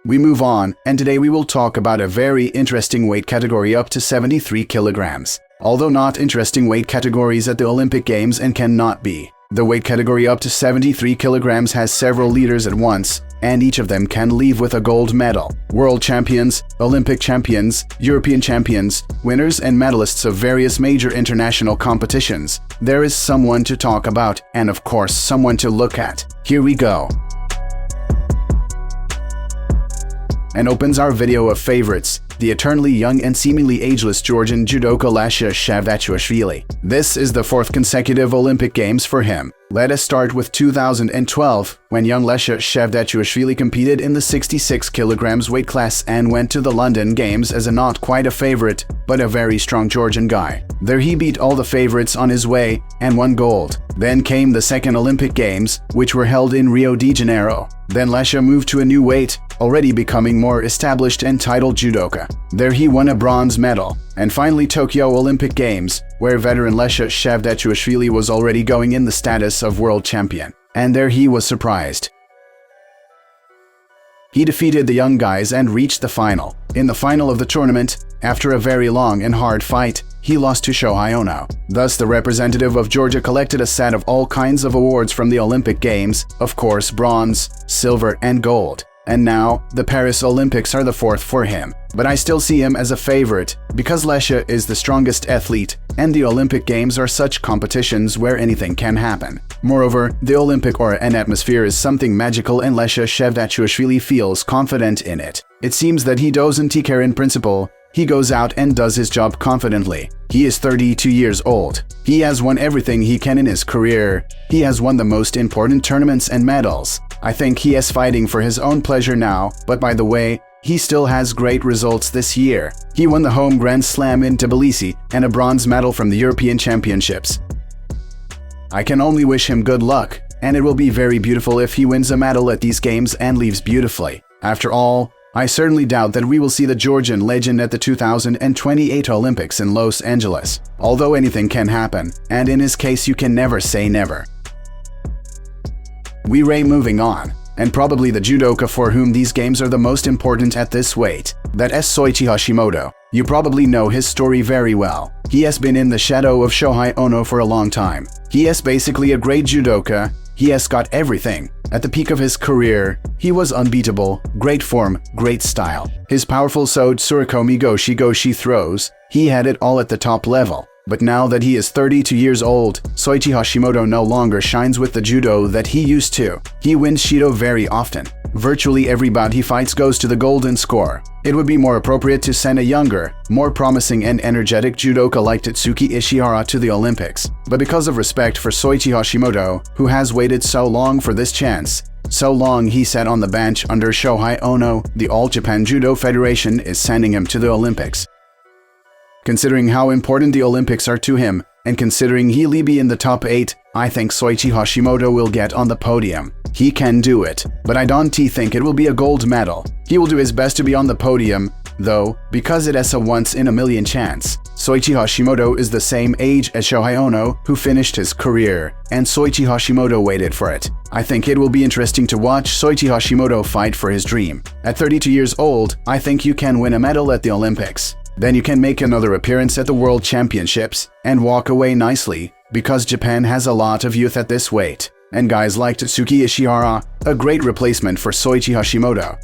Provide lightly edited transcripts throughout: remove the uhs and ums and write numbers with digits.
We move on, and today we will talk about a very interesting weight category up to 73 kilograms. Although not interesting weight categories at the Olympic Games and cannot be. The weight category up to 73 kilograms has several leaders at once, and each of them can leave with a gold medal. World champions, Olympic champions, European champions, winners and medalists of various major international competitions. There is someone to talk about, and of course someone to look at. Here we go. And opens our video of favorites, the eternally young and seemingly ageless Georgian judoka Lasha Shavdatuashvili. This is the fourth consecutive Olympic Games for him. Let us start with 2012, when young Lasha Shavdatuashvili competed in the 66 kilograms weight class and went to the London Games as a not quite a favorite, but a very strong Georgian guy. There he beat all the favorites on his way and won gold. Then came the second Olympic Games, which were held in Rio de Janeiro. Then Lasha moved to a new weight, already becoming more established and titled judoka. There he won a bronze medal. And finally Tokyo Olympic Games, where veteran Lasha Shavdatuashvili was already going in the status of world champion. And there he was surprised. He defeated the young guys and reached the final. In the final of the tournament, after a very long and hard fight, he lost to Soichi Ono. Thus, the representative of Georgia collected a set of all kinds of awards from the Olympic Games, of course bronze, silver and gold. And now, the Paris Olympics are the fourth for him. But I still see him as a favorite, because Lasha is the strongest athlete, and the Olympic Games are such competitions where anything can happen. Moreover, the Olympic aura and atmosphere is something magical and Lasha Shavdatuashvili feels confident in it. It seems that he doesn't take care in principle. He goes out and does his job confidently. He is 32 years old. He has won everything he can in his career. He has won the most important tournaments and medals. I think he is fighting for his own pleasure now, but by the way, he still has great results this year. He won the home Grand Slam in Tbilisi and a bronze medal from the European Championships. I can only wish him good luck, and it will be very beautiful if he wins a medal at these games and leaves beautifully. After all, I certainly doubt that we will see the Georgian legend at the 2028 Olympics in Los Angeles. Although anything can happen, and in his case you can never say never. We're moving on, and probably the judoka for whom these games are the most important at this weight, that is Soichi Hashimoto. You probably know his story very well. He has been in the shadow of Soichi Ono for a long time. He is basically a great judoka. He has got everything. At the peak of his career, he was unbeatable, great form, great style. His powerful Sode Surikomi Goshi throws, he had it all at the top level. But now that he is 32 years old, Soichi Hashimoto no longer shines with the judo that he used to. He wins Shido very often. Virtually every bout he fights goes to the golden score. It would be more appropriate to send a younger, more promising and energetic judoka like Tatsuki Ishihara to the Olympics. But because of respect for Soichi Hashimoto, who has waited so long for this chance, so long he sat on the bench under Soichi Ono, the All Japan Judo Federation is sending him to the Olympics. Considering how important the Olympics are to him, and considering he'll be in the top 8, I think Soichi Hashimoto will get on the podium. He can do it, but I don't think it will be a gold medal. He will do his best to be on the podium, though, because it is a once-in-a-million chance. Soichi Hashimoto is the same age as Soichi Ono, who finished his career, and Soichi Hashimoto waited for it. I think it will be interesting to watch Soichi Hashimoto fight for his dream. At 32 years old, I think you can win a medal at the Olympics. Then you can make another appearance at the World Championships and walk away nicely, because Japan has a lot of youth at this weight, and guys like Tatsuki Ishihara, a great replacement for Soichi Hashimoto.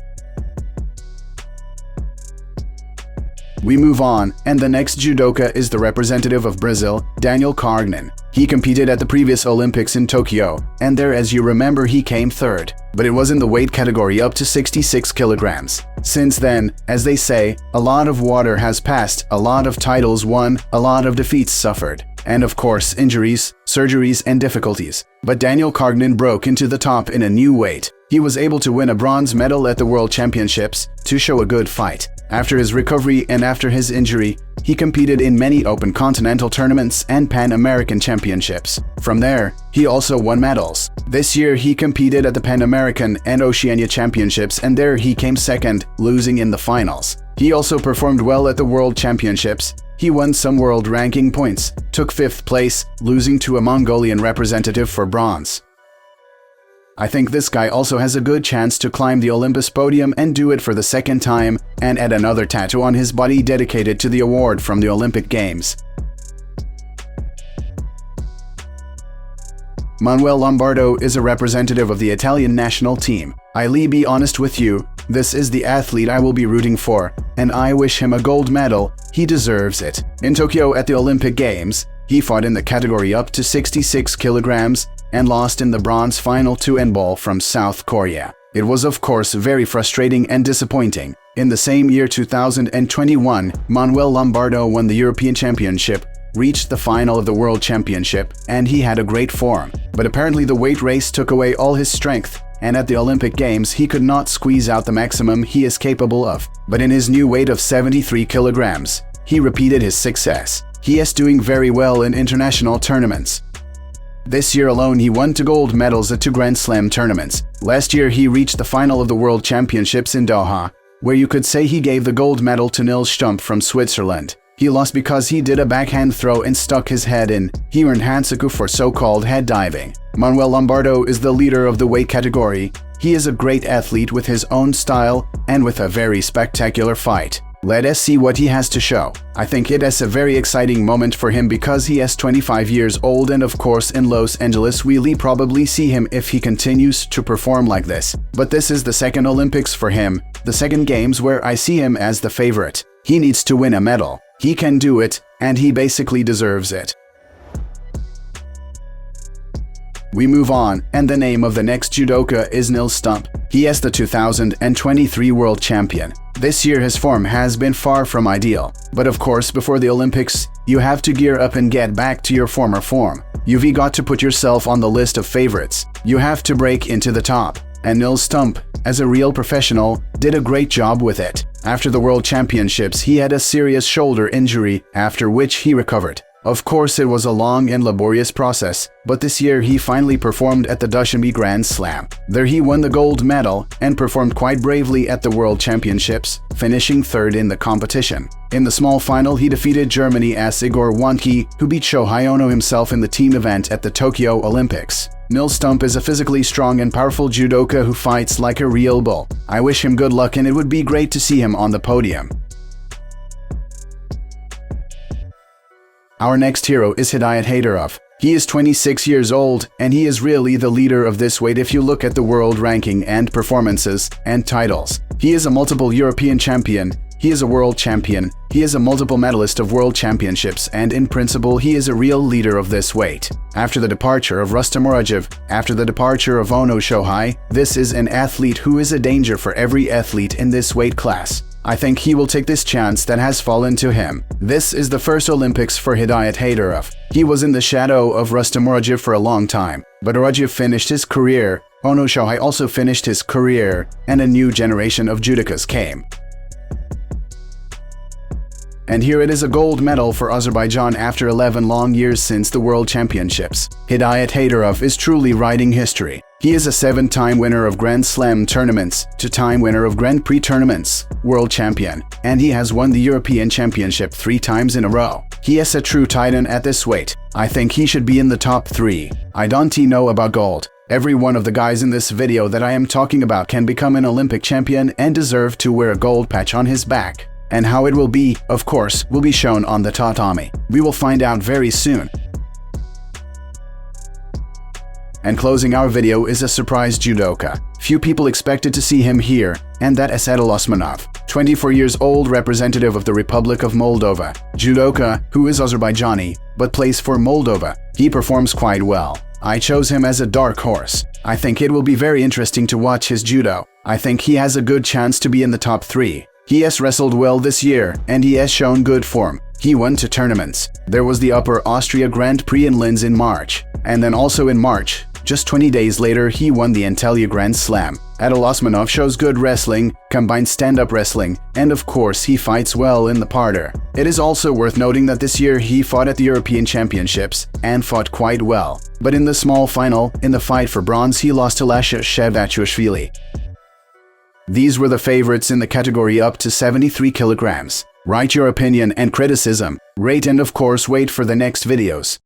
We move on, and the next judoka is the representative of Brazil, Daniel Cargnin. He competed at the previous Olympics in Tokyo, and there, as you remember, he came third. But it was in the weight category up to 66 kilograms. Since then, as they say, a lot of water has passed, a lot of titles won, a lot of defeats suffered. And of course, injuries, surgeries and difficulties. But Daniel Cargnin broke into the top in a new weight. He was able to win a bronze medal at the World Championships to show a good fight. After his recovery and after his injury, he competed in many Open Continental tournaments and Pan American Championships. From there, he also won medals. This year, he competed at the Pan American and Oceania Championships, and there he came second, losing in the finals. He also performed well at the World Championships. He won some world ranking points, took 5th place, losing to a Mongolian representative for bronze. I think this guy also has a good chance to climb the Olympus podium and do it for the second time and add another tattoo on his body dedicated to the award from the Olympic Games. Manuel Lombardo is a representative of the Italian national team. I'll be honest with you, this is the athlete I will be rooting for, and I wish him a gold medal. He deserves it. In Tokyo at the Olympic Games, he fought in the category up to 66 kilograms and lost in the bronze final to N-ball from South Korea. It was of course very frustrating and disappointing. In the same year 2021, Manuel Lombardo won the European Championship, reached the final of the World Championship, and he had a great form. But apparently the weight race took away all his strength, and at the Olympic Games he could not squeeze out the maximum he is capable of. But in his new weight of 73 kilograms, he repeated his success. He is doing very well in international tournaments. This year alone he won 2 gold medals at 2 Grand Slam tournaments. Last year he reached the final of the World Championships in Doha, where you could say he gave the gold medal to Nils Stump from Switzerland. He lost because he did a backhand throw and stuck his head in. He earned Hansaku for so-called head diving. Manuel Lombardo is the leader of the weight category. He is a great athlete with his own style and with a very spectacular fight. Let us see what he has to show. I think it is a very exciting moment for him because he is 25 years old, and of course in Los Angeles we'll probably see him if he continues to perform like this. But this is the second Olympics for him, the second games where I see him as the favorite. He needs to win a medal. He can do it, and he basically deserves it. We move on, and the name of the next judoka is Nils Stump. He is the 2023 world champion. This year his form has been far from ideal, but of course before the Olympics you have to gear up and get back to your former form. You've got to put yourself on the list of favorites. You have to break into the top, and Nils Stump, as a real professional, did a great job with it. After the World Championships he had a serious shoulder injury, after which he recovered. Of course it was a long and laborious process, but this year he finally performed at the Dushanbe Grand Slam. There he won the gold medal and performed quite bravely at the World Championships, finishing 3rd in the competition. In the small final he defeated Germany's Igor Wanke, who beat Shohei Ono himself in the team event at the Tokyo Olympics. Nils Stump is a physically strong and powerful judoka who fights like a real bull. I wish him good luck, and it would be great to see him on the podium. Our next hero is Hidayat Heydarov. He is 26 years old, and he is really the leader of this weight if you look at the world ranking and performances and titles. He is a multiple European champion, he is a world champion, he is a multiple medalist of world championships, and in principle he is a real leader of this weight. After the departure of Rustam Murodjev, after the departure of Ono Shohei, this is an athlete who is a danger for every athlete in this weight class. I think he will take this chance that has fallen to him. This is the first Olympics for Hidayat Heydarov. He was in the shadow of Rustam Murodjev for a long time, but Murodjev finished his career, Ono Shohei also finished his career, and a new generation of judokas came. And here it is, a gold medal for Azerbaijan after 11 long years since the World Championships. Hidayat Heydarov is truly writing history. He is a 7-time winner of Grand Slam tournaments, 2-time winner of Grand Prix tournaments, world champion, and he has won the European Championship 3 times in a row. He is a true titan at this weight. I think he should be in the top 3. I don't know about gold. Every one of the guys in this video that I am talking about can become an Olympic champion and deserve to wear a gold patch on his back. And how it will be, of course, will be shown on the tatami. We will find out very soon. And closing our video is a surprise judoka. Few people expected to see him here, and that is Adil Osmanov, 24 years old, representative of the Republic of Moldova. Judoka, who is Azerbaijani, but plays for Moldova. He performs quite well. I chose him as a dark horse. I think it will be very interesting to watch his judo. I think he has a good chance to be in the top 3. He has wrestled well this year, and he has shown good form. He won 2 tournaments. There was the Upper Austria Grand Prix in Linz in March, and then also in March, just 20 days later, he won the Antalya Grand Slam. Adil Osmanov shows good wrestling, combined stand-up wrestling, and of course he fights well in the parterre. It is also worth noting that this year he fought at the European Championships and fought quite well. But in the small final, in the fight for bronze, he lost to Lasha Shavdatuashvili. These were the favorites in the category up to 73 kilograms. Write your opinion and criticism, rate, and of course wait for the next videos.